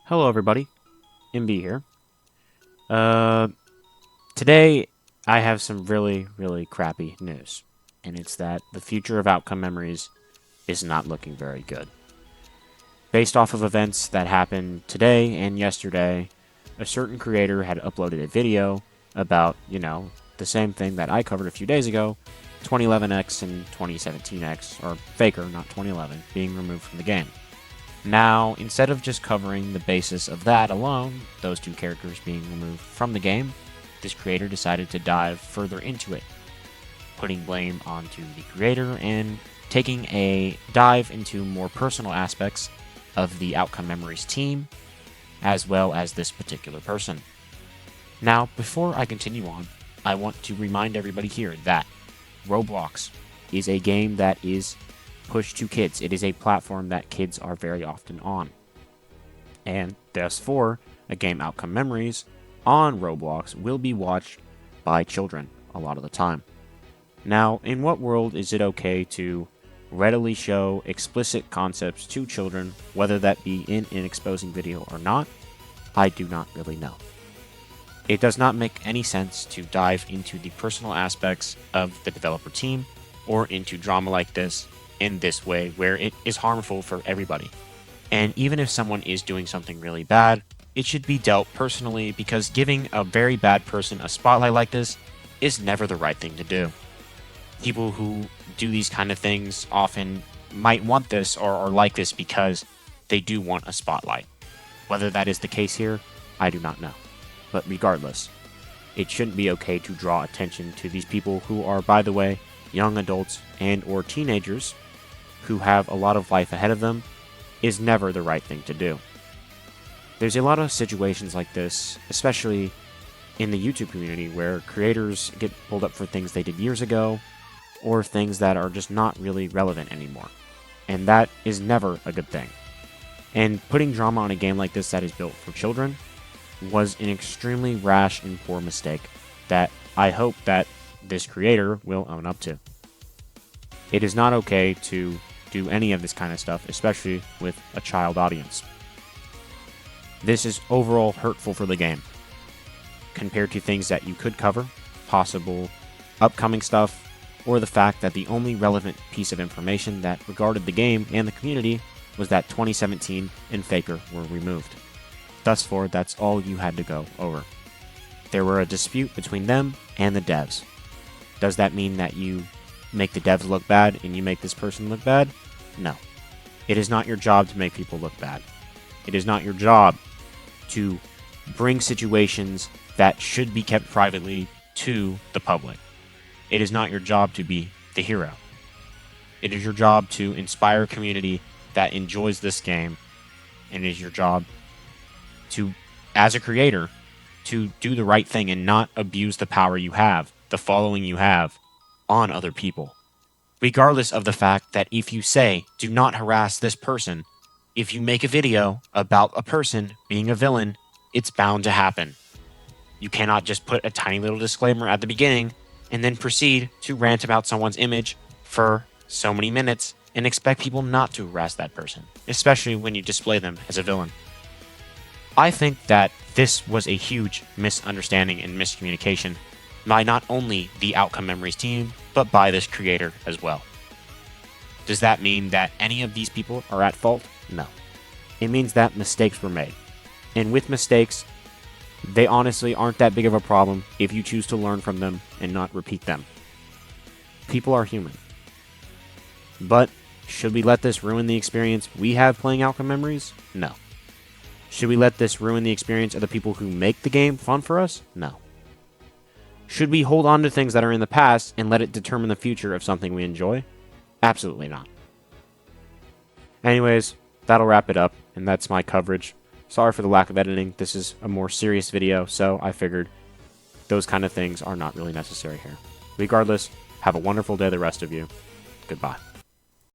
Hello, everybody. MB here. Uh, Today I have some really, really crappy news, and it's that the future of Outcome Memories is not looking very good. Based off of events that happened today and yesterday, a certain creator had uploaded a video about, the same thing that I covered a few days ago, 2011X and 2017X, or Faker, not 2011, being removed from the game. Now, instead of just covering the basis of that alone, those two characters being removed from the game, this creator decided to dive further into it, putting blame onto the creator and taking a dive into more personal aspects of the Outcome Memories team, as well as this particular person. Now, before I continue on, I want to remind everybody here that Roblox is a game that is pushed to kids. It is a platform that kids are very often on. And therefore, a game Outcome Memories on Roblox will be watched by children a lot of the time. Now, in what world is it okay to readily show explicit concepts to children, whether that be in an exposing video or not? I do not really know. It does not make any sense to dive into the personal aspects of the developer team or into drama like this in this way where it is harmful for everybody. And even if someone is doing something really bad, it should be dealt personally, because giving a very bad person a spotlight like this is never the right thing to do. People who do these kind of things often might want this or are like this because they do want a spotlight. Whether that is the case here, I do not know. But regardless, it shouldn't be okay to draw attention to these people who are, by the way, young adults and or teenagers who have a lot of life ahead of them. Is never the right thing to do. There's a lot of situations like this, especially in the YouTube community, where creators get pulled up for things they did years ago or things that are just not really relevant anymore. And that is never a good thing. And putting drama on a game like this that is built for children was an extremely rash and poor mistake that I hope that this creator will own up to. It is not okay to do any of this kind of stuff, especially with a child audience. This is overall hurtful for the game, compared to things that you could cover, possible upcoming stuff, or the fact that the only relevant piece of information that regarded the game and the community was that 2017 and Faker were removed. Thus far, that's all you had to go over. There were a dispute between them and the devs. Does that mean that you make the devs look bad and you make this person look bad? No. It is not your job to make people look bad. It is not your job to bring situations that should be kept privately to the public. It is not your job to be the hero. It is your job to inspire a community that enjoys this game, and it is your job to, as a creator, to do the right thing and not abuse the power you have, the following you have, on other people. Regardless of the fact that if you say, do not harass this person, if you make a video about a person being a villain, it's bound to happen. You cannot just put a tiny little disclaimer at the beginning and then proceed to rant about someone's image for so many minutes and expect people not to harass that person, especially when you display them as a villain. I think that this was a huge misunderstanding and miscommunication by not only the Outcome Memories team, but by this creator as well. Does that mean that any of these people are at fault? No. It means that mistakes were made. And with mistakes, they honestly aren't that big of a problem if you choose to learn from them and not repeat them. People are human. But should we let this ruin the experience we have playing Outcome Memories? No. Should we let this ruin the experience of the people who make the game fun for us? No. Should we hold on to things that are in the past and let it determine the future of something we enjoy? Absolutely not. Anyways, that'll wrap it up, and that's my coverage. Sorry for the lack of editing. This is a more serious video, so I figured those kind of things are not really necessary here. Regardless, have a wonderful day, the rest of you. Goodbye.